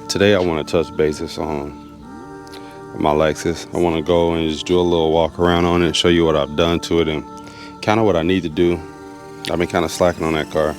Today I want to touch bases on my Lexus. I want to go and just do a little walk around on it, show you what I've done to it and kind of what I need to do. I've been kind of slacking on that car.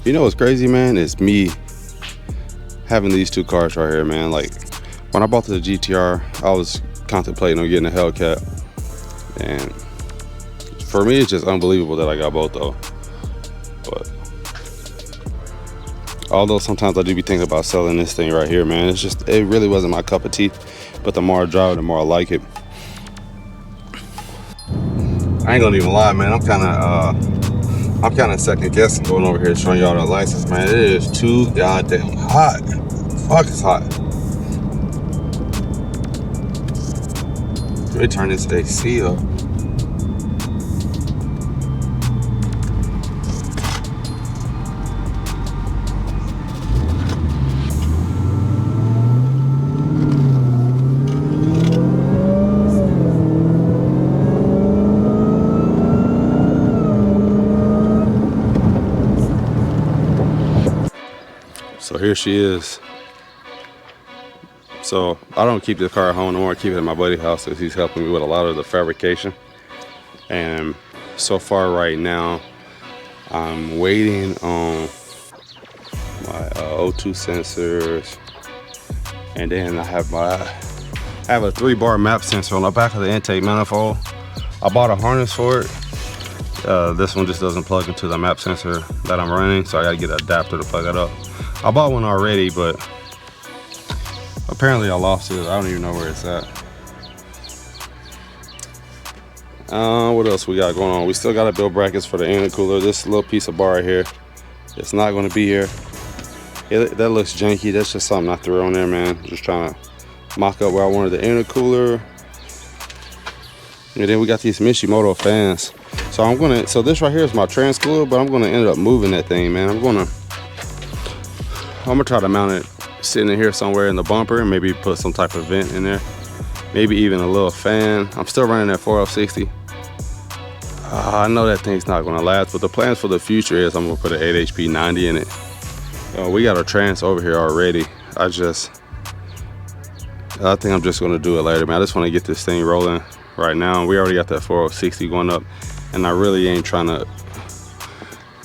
You know what's crazy, man? It's me having these two cars right here, man. Like when I bought the GTR, I was contemplating on getting a Hellcat, and for me it's just unbelievable that I got both though. But although sometimes I do be thinking about selling this thing right here, man. It really wasn't my cup of tea, but the more I drive it, the more I like it. I ain't gonna even lie, man. I'm kind of second guessing going over here showing y'all the license, man. It is too goddamn hot. Fuck, it's hot. Let me turn this AC up. So here she is. So I don't keep the car at home no more. I keep it at my buddy's house because he's helping me with a lot of the fabrication. And so far right now, I'm waiting on my O2 sensors, and then I have a 3-bar map sensor on the back of the intake manifold. I bought a harness for it. This one just doesn't plug into the map sensor that I'm running, so I gotta get an adapter to plug that up. I bought one already, but apparently I lost it. I don't even know where it's at. What else we got going on? We still got to build brackets for the intercooler. This little piece of bar right here, it's not going to be here. That looks janky. That's just something I threw on there, man. Just trying to mock up where I wanted the intercooler. And then we got these Mishimoto fans. So this right here is my trans cooler, but I'm gonna end up moving that thing, man. I'm gonna try to mount it sitting in here somewhere in the bumper and maybe put some type of vent in there. Maybe even a little fan. I'm still running that 4L60. I know that thing's not gonna last, but the plans for the future is I'm gonna put an 8 HP 90 in it. We got a trans over here already. I think I'm just gonna do it later, man. I just wanna get this thing rolling right now. We already got that 4L60 going up, and I really ain't trying to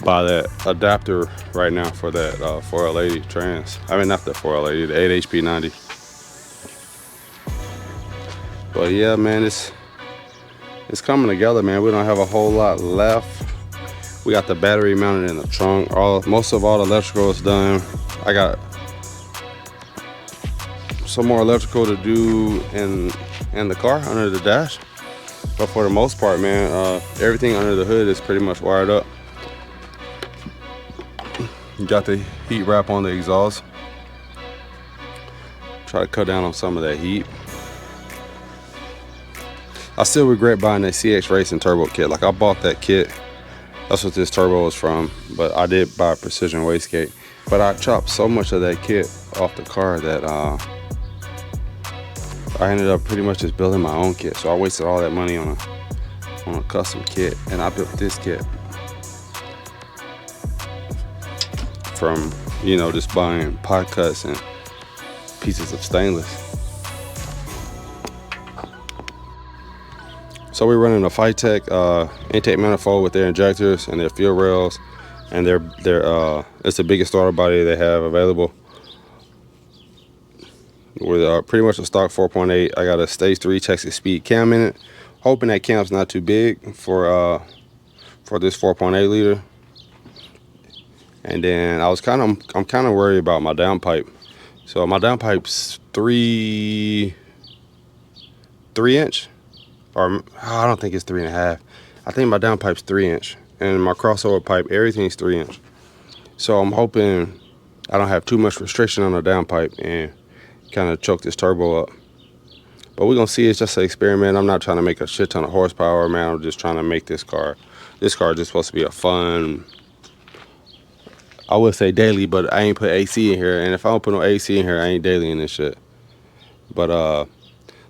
buy that adapter right now for that 4L80 trans. I mean, not the 4L80, the 8 HP 90. But yeah, man, it's coming together, man. We don't have a whole lot left. We got the battery mounted in the trunk. Most of all the electrical is done. I got some more electrical to do in the car under the dash, but for the most part, man, everything under the hood is pretty much wired up. You got the heat wrap on the exhaust. Try to cut down on some of that heat. I still regret buying that CX Racing turbo kit. Like, I bought that kit. That's what this turbo is from, but I did buy a precision wastegate. But I chopped so much of that kit off the car that I ended up pretty much just building my own kit. So I wasted all that money on a custom kit, and I built this kit from, just buying pot cuts and pieces of stainless. So we're running a Phytech intake manifold with their injectors and their fuel rails, and it's the biggest starter body they have available. With pretty much a stock 4.8. I got a stage 3 Texas speed cam in it, hoping that cam's not too big for this 4.8 liter. And then I'm kind of worried about my downpipe. So my downpipe's 3 inch, or I don't think it's 3.5. I think my downpipe's 3 inch, and my crossover pipe, everything's 3 inch. So I'm hoping I don't have too much restriction on the downpipe and kind of choke this turbo up. But we're gonna see. It's just an experiment. I'm not trying to make a shit ton of horsepower, man. I'm just trying to make this car is just supposed to be a fun, I would say daily, but I ain't put AC in here, and if I don't put no AC in here, I ain't daily in this shit. But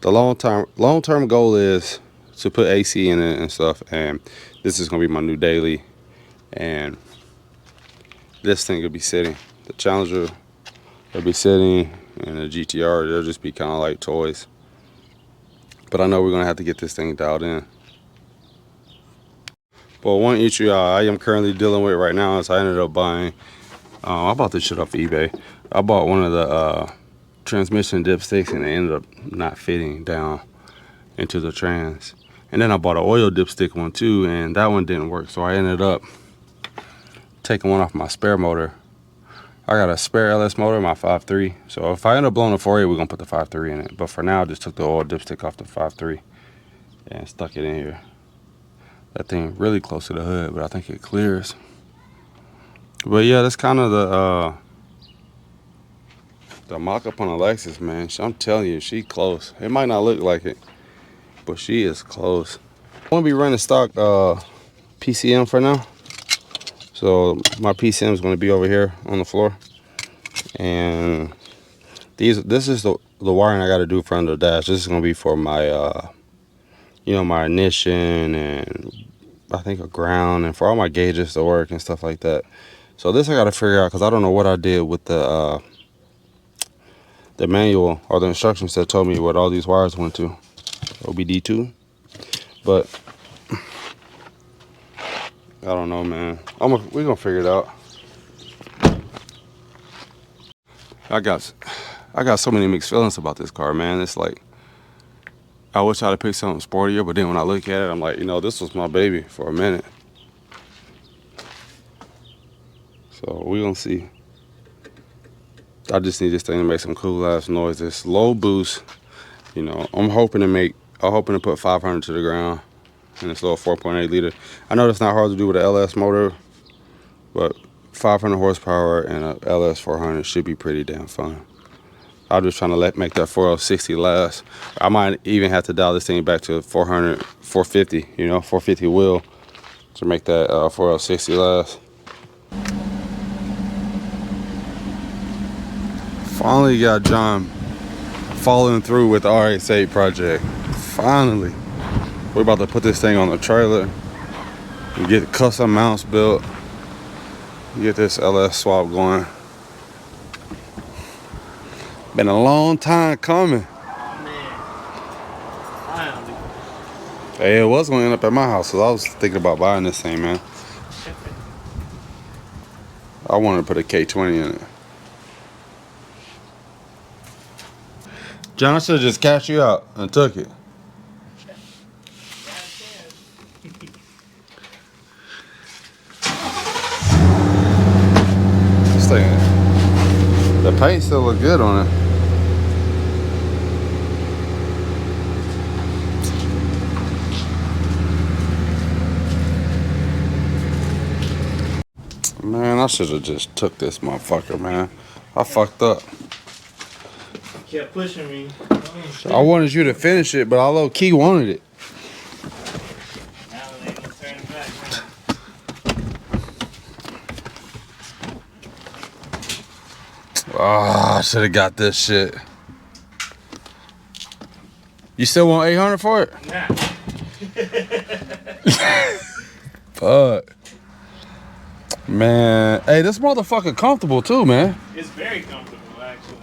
the long-term goal is to put AC in it and stuff, and this is gonna be my new daily. And this thing could be sitting. The Challenger will be sitting, and the GTR, they'll just be kind of like toys. But I know we're gonna have to get this thing dialed in. But one issue I am currently dealing with right now is I ended up buying, I bought this shit off eBay. I bought one of the transmission dipsticks, and it ended up not fitting down into the trans. And then I bought an oil dipstick one too, and that one didn't work. So I ended up taking one off my spare motor. I got a spare LS motor, my 5.3. So if I end up blowing a 4.8, we're gonna put the 5.3 in it. But for now, I just took the oil dipstick off the 5.3 and stuck it in here. That thing really close to the hood, but I think it clears. But yeah, that's kind of the mock-up on a Lexus, man. I'm telling you, she close. It might not look like it, but she is close. I'm gonna be running stock PCM for now. So my PCM is gonna be over here on the floor, and this is the wiring I got to do for under the dash. This is gonna be for my you know, my ignition, and I think a ground, and for all my gauges to work and stuff like that. So this I got to figure out, because I don't know what I did with the manual or the instructions that told me what all these wires went to. OBD2. But I don't know, man. We're gonna figure it out. I got so many mixed feelings about this car, man. It's like, I wish I'd have picked something sportier, but then when I look at it, I'm like, you know, this was my baby for a minute. So we're gonna see. I just need this thing to make some cool ass noises. Low boost, you know. I'm hoping to put 500 to the ground in this little 4.8 liter. I know that's not hard to do with an LS motor, but 500 horsepower and a LS400 should be pretty damn fun. I'm just trying to make that 460 last. I might even have to dial this thing back to 400, 450, you know, 450 wheel to make that 460 last. Finally got John following through with the RX-8 project. Finally. We're about to put this thing on the trailer and get custom mounts built. Get this LS swap going. Been a long time coming. Hey, it was gonna end up at my house, so I was thinking about buying this thing, man. I wanted to put a K20 in it. John, I should have just cashed you out and took it. This thing, the paint still look good on it. Man, I should have just took this motherfucker, man. I fucked up. You kept pushing me. I wanted you to finish it, but I low key wanted it. Now they ain't gonna turn it back, man. Ah, I should have got this shit. You still want 800 for it? Nah. Fuck. Man, hey, this motherfucker comfortable too, man. It's very comfortable, actually.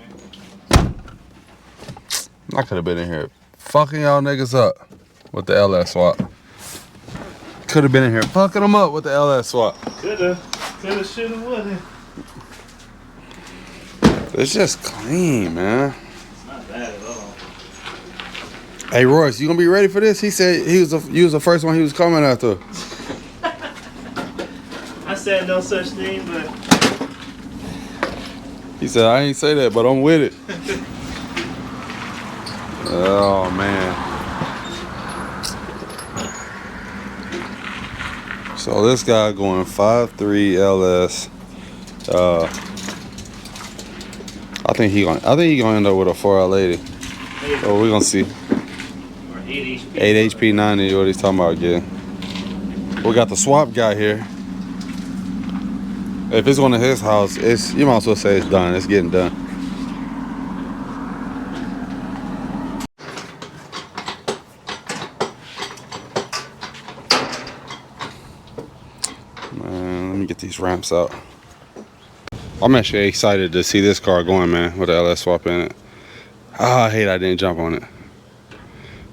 I could have been in here fucking y'all niggas up with the LS swap. Could have been in here fucking them up with the LS swap. Coulda, shoulda, woulda. It's just clean, man. It's not bad at all. Hey, Royce, you gonna be ready for this? He said you was the first one he was coming after. I said no such thing, but He said, I ain't say that, but I'm with it. Oh, man. So this guy going 5.3 LS. I think he gonna end up with a 4L80. So we're gonna see. or 8 HP. 8 HP 90, what he's talking about getting. We got the swap guy here. If it's going to his house, you might as well say it's done. It's getting done. Man, let me get these ramps out. I'm actually excited to see this car going, man, with the LS swap in it. Ah, I hate I didn't jump on it.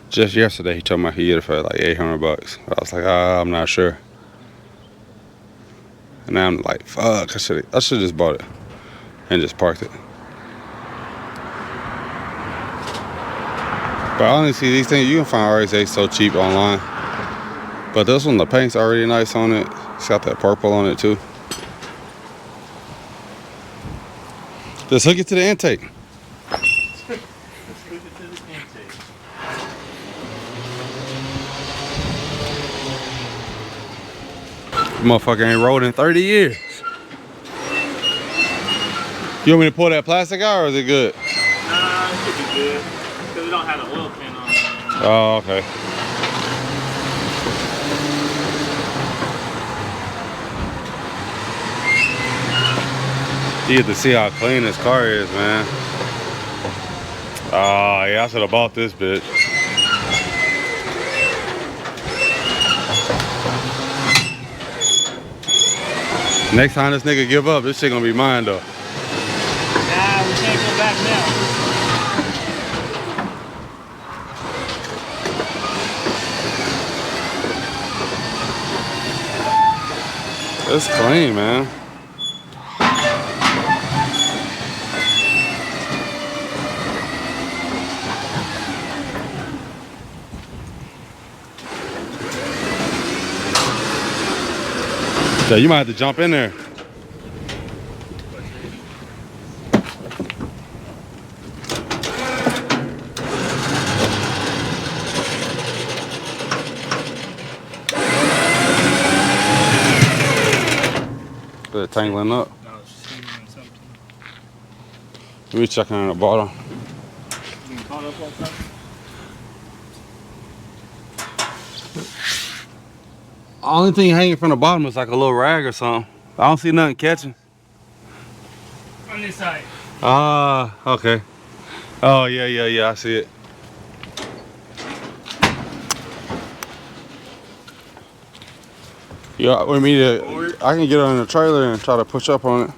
Just yesterday, he told me he get it for like 800 bucks. I was like, I'm not sure. And now I'm like, fuck, I should just bought it and just parked it. But honestly, these things, you can find RX-8 so cheap online. But this one, the paint's already nice on it. It's got that purple on it too. Just hook it to the intake. Let's hook it to the intake. Motherfucker ain't rolled in 30 years. You want me to pull that plastic out or is it good? Nah, it should be good. Because we don't have the oil pan on it. Oh, okay. You get to see how clean this car is, man. Oh, yeah, I should have bought this bitch. Next time this nigga give up, this shit gonna be mine though. Nah, we can't go back now. It's clean, man. Yeah, you might have to jump in there. Is it tangling up? No, it's just something. Let me check on the bottom. You caught up on something? Only thing hanging from the bottom is like a little rag or something. I don't see nothing catching. On this side. Ah, okay. Oh, yeah, I see it. Yeah, with me to, I can get on the trailer and try to push up on it.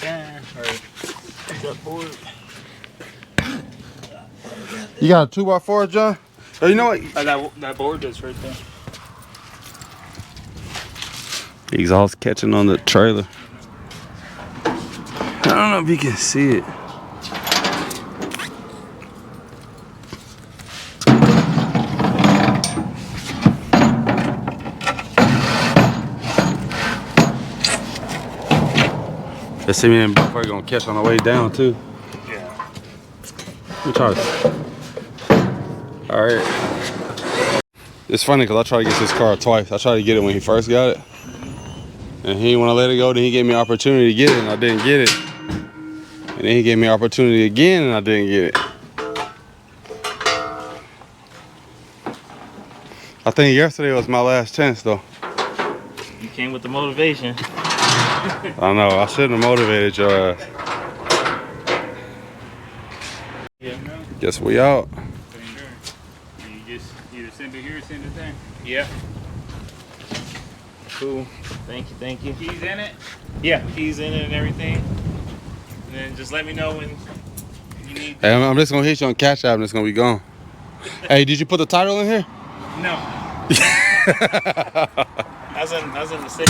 Yeah, or that board. You got a 2x4, John? Oh, you know what? That board is right there. The exhaust catching on the trailer. I don't know if you can see it. Let's see me and before you're gonna catch on the way down too. Yeah. Let me try this. Alright. It's funny because I tried to get this car twice. I tried to get it when he first got it. And he didn't want to let it go. Then he gave me an opportunity to get it and I didn't get it. And then he gave me an opportunity again and I didn't get it. I think yesterday was my last chance though. You came with the motivation. I know, I shouldn't have motivated your ass. Yeah. Guess we out. You just either send it here or send it there. Yeah. Cool. Thank you. Keys in it? Yeah, keys in it and everything. And then just let me know when you need. Hey, I'm just gonna hit you on Cash App and it's gonna be gone. Hey, did you put the title in here? No. That's in the safe.